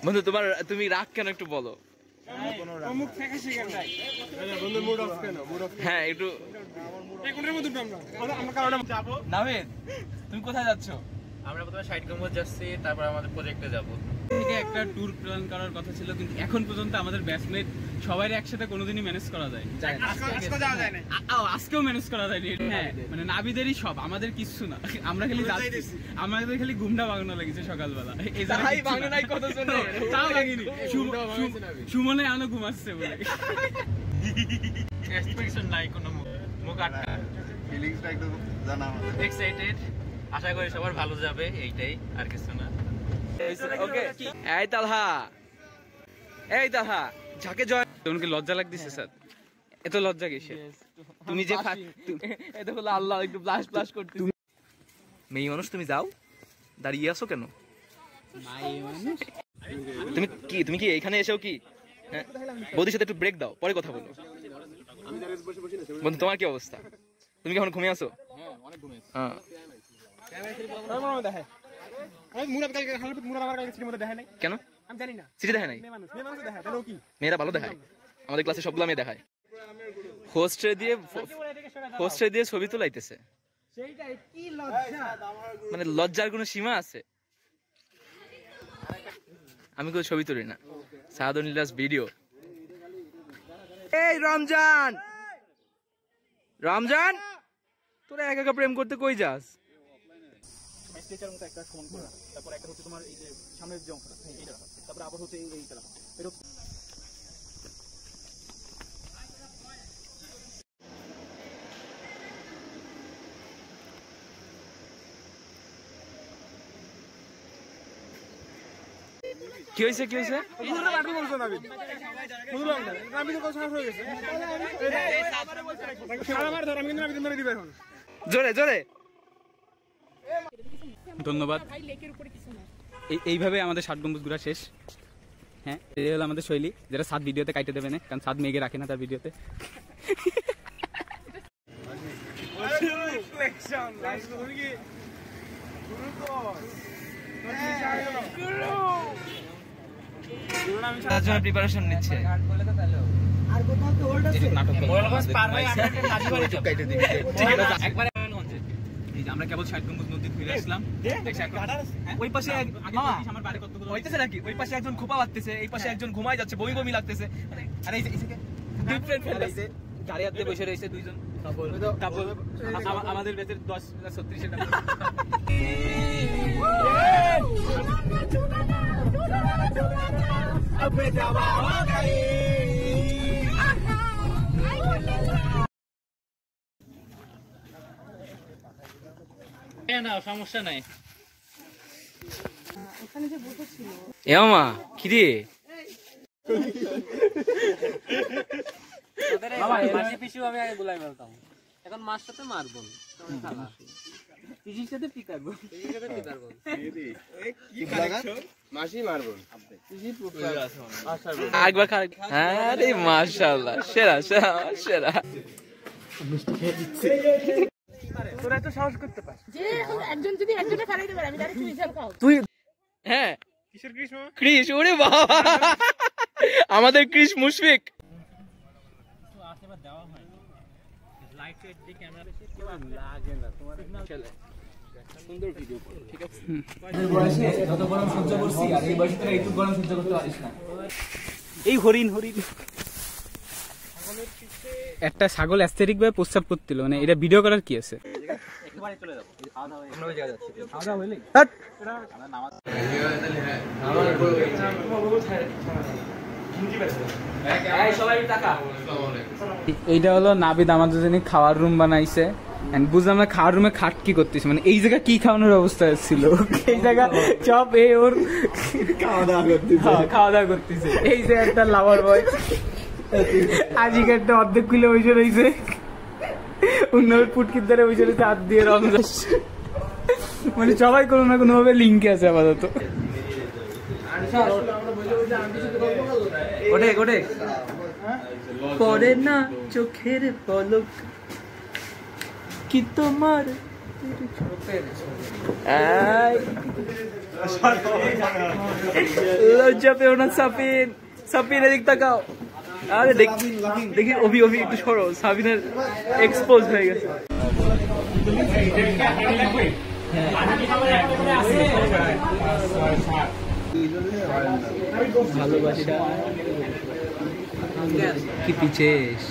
বন্ধু তুমি রাগ কেন একটু বলো। হ্যাঁ একটু। নাভিদ তুমি কোথায় যাচ্ছ? আমরা প্রথমে সাইড গম্বুজ যাচ্ছি, তারপর আমাদের প্রজেক্টে যাবো। থেকে একটা ট্যুর প্ল্যান করার কথা ছিল, কিন্তু এখন পর্যন্ত আমাদের ব্যাচমেট সবাই একসাথে কোনোদিনই ম্যানেজ করা যায় আজকেও ম্যানেজ করা যায়নি। হ্যাঁ মানে নাবিদেরই সব, আমাদের কিচ্ছু না। আমরা খালি আমাদের খালি ঘুমটা ভাঙানো লেগেছে সকালবেলা। সুমনে আনো ঘুমাচ্ছে বলে এক্সপেকটেশন নাই কোনো, মুখ আটকা। ফিলিংসটা একটু জানা আমাদের। এক্সাইটেড, আশা করি সবার ভালো যাবে, এইটাই আর কিছু না। ওকে এই তালহা ঝাঁকে জয়। তোমাকে লজ্জা লাগতেছে স্যার? এত লজ্জা কিসে? তুমি যে এটা হলো আল্লাহ একটু ব্লাশ ব্লাশ করতে। মেয়ে মানুষ তুমি যাও, দাঁড়িয়ে আসো কেন? তুমি কি এখানে এসেও কি বৌদির সাথে একটু ব্রেক দাও, পরে কথা বলো। বন্ধু তোমার কি অবস্থা? তুমি কি এখন ঘুমিয়ে আসো? হ্যাঁ কেন সিটি দেখায় নাই? মেয়েরা ভালো দেখায়, আমাদের ক্লাসে সবগুলো মেয়ে দেখায়। হোস্টে দিয়ে ছবি তোলাইতেছে, মানে লজ্জার কোনো সীমা আছে? আমি কোনো ছবি তুলি না, সাহাদুল্লাহ's ভিডিও। এই রমজান তোরা একা প্রেম করতে কই যাস? স্কেচের মতো একটা ফোন করা, তারপর একটা হচ্ছে তোমার এই যে সামনের যে অংশটা এইটা, তারপর আবার হচ্ছে এইটা এটা। কি হয়েছে জোরে জোরে ধন্যবাদ। এইভাবে আমাদের 60 গম্বুজ ঘোরা শেষ। হ্যাঁ এই হলো আমাদের শৈলী, যেটা সাত ভিডিওতে কাটতে দেবে না, কারণ সাত মেঘে রাখে না তার ভিডিওতে। প্রিপারেশন নিচ্ছে। আমরা কেবল 60 গম্বুজ নদী ঘুরে আসলাম। ওই পাশে নাকি ওই পাশে একজন খোপা বাঁধতেছে, এই পাশে একজন ঘুমাই যাচ্ছে, বমি লাগতেছে। আর এই ডিফারেন্ট ফ্যান্টাসি গাড়ি হাতে বসে রয়েছে দুইজন কাপল। আমাদের ব্যাচের 10-36 এর না, সমস্যা নাই। এমা কি রে বাবা, মাসি পিছু আমি আগে বুলাই বলতাম, এখন মার সাথে মারবো, পিসির সাথে পিকারবো, মাসি মারবো। একবার আরে মাশাআল্লাহ, সেরা সেরা সেরা। তোরা তো সাহস করতে পারিস যে একজন যদি একজনে ফেলাই দিবে, আমি জানি তুই হিসাব খাও। তুই হ্যাঁ কিসের ক্রিস? ওরে বাবা, আমাদের ক্রিস মুশফিক। তো আশীর্বাদ দেওয়া হয় লাইট এর দিকে ক্যামেরা বেশি কি লাগে না তোমার চলে সুন্দর ভিডিও করো, ঠিক আছে? এই বয়সে যত গরম সহ্য করছি, আর এই বয়সে তোরা একটু গরম সহ্য করতে পারিস না। এই হরিণ একটা ছাগল অ্যাস্থেটিক ভাবে প্রস্তাব করছিল, মানে এটা ভিডিও করার কি আছে? একেবারে চলে যাব, খাওয়া দাওয়া আমরা ওই জায়গা যাচ্ছি। খাওয়া দাওয়া হইলে আমরা নামাজ এইটা হলো নাবিদ আমাদের জন্য খাওয়ার রুম বানাইছে। বুঝলাম না খাওয়ার রুমে খাট কি করতেছে, মানে এই জায়গা কি খাওয়ানোর অবস্থা ছিল? এই জায়গা চপ এ ওর খাওয়া দাওয়া করতেছে। এই যে একটা লাভার বয় আজকে একটা অর্ধেক খুলে বসে রয়েছে, অন্য পুটকির দ্বারা বসে রয়েছে হাত দিয়ে রমজান। মানে সবাই কোনো না কোনো ভাবে লিঙ্কে আছে আপাতত। পড়ে না চোখের পলক কি তোমার লজ্জা পেও না সাপিন, সাপিন এদিক তাকাও। আরে দেখি অভি একটু সরো, সাবিনের এক্সপোজ হয়ে গেছে। ভালোবাসা কি পিছেস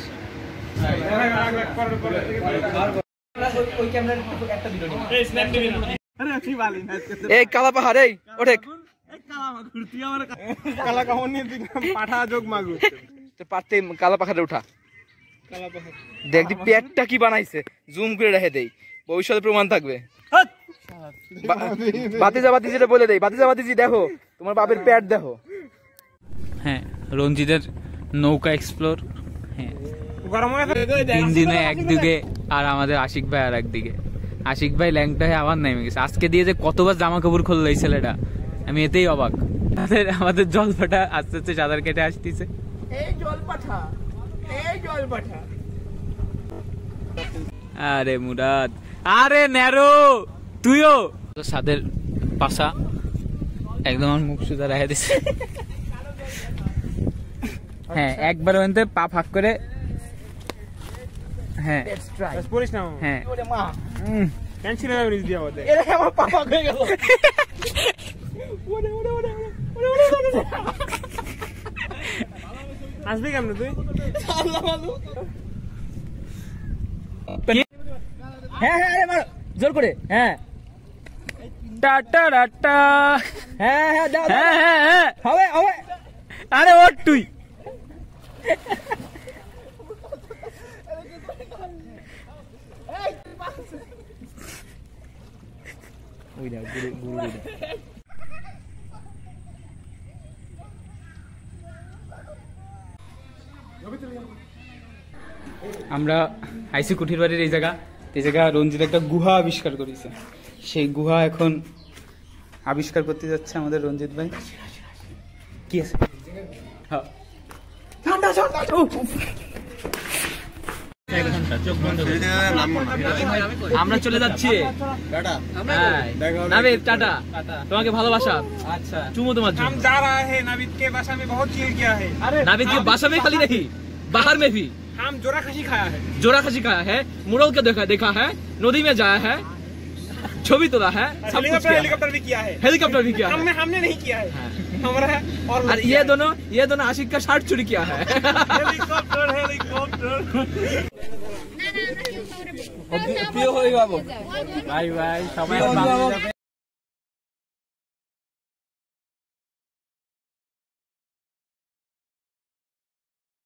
এই কালা পাহাড়, এই ওঠে কালা পাহাড়ে উঠা। দেখ পেটটা কি বানাইছে, জুম করে রেখে দেই, ভবিষ্যতে প্রমাণ থাকবে। বাতিজা যেটা বলে দেই, বাতিজি দেখো তোমার বাপের পেট দেখো। হ্যাঁ, রঞ্জিতের নৌকা এক্সপ্লোর। হ্যাঁ, 3 দিনে একদিকে আর আমাদের আশিক ভাই আর একদিকে। আশিক ভাই ল্যাংটা হয়ে আবার নেমে গেছে। আজকে দিয়ে যে কতবার জামা কাপড় খুললো এই ছেলেটা, আমি এতেই অবাক। আমাদের জলপাটা আস্তে আস্তে সাঁতার কেটে আসতেছে। আরে মুরাদ, আরে ন্যারো তুইও সাদের পাশা একদম আমার মুখ সুদা রেখে দিছে। হ্যাঁ, একবার ওখানে পা ফাঁক করে। হ্যাঁ হ্যাঁ, আসবি কেমন তুই? হ্যাঁ হ্যাঁ, জোর করে। হ্যাঁ টাটা টাটা। হ্যাঁ হ্যাঁ হ্যাঁ হ্যাঁ, হবে হবে। আরে ওঠ তুই। আমরা আইসি কুঠির বাড়ির এই জায়গা রঞ্জিত একটা গুহা আবিষ্কার করেছে। সেই গুহা এখন আবিষ্কার করতে যাচ্ছে আমাদের রঞ্জিত ভাই। কি আছে? আমরা চলে যাচ্ছি। নাবিদ টাটা, তোমাকে ভালোবাসা। আচ্ছা, চুমো তোমার জন্য। हम जा रहा है नाविद के भाषा में बहुत चिल किया है। नाविद की भाषा में खाली नहीं, बाहर में भी हम जोरा खसी खाया है। जोरा खसी खाया है, मुरल के देखा है, नदी में जाया है, छवि तोड़ा है, हेलीकॉप्टर भी किया है। हेलीकॉप्टर भी किया है। हमने नहीं किया है। हमारा और ये दोनों आशिक का शर्ट चोरी किया है। हेलीकॉप्टर প্রিয় হয়ে যাবো। বাই বাই, সবাই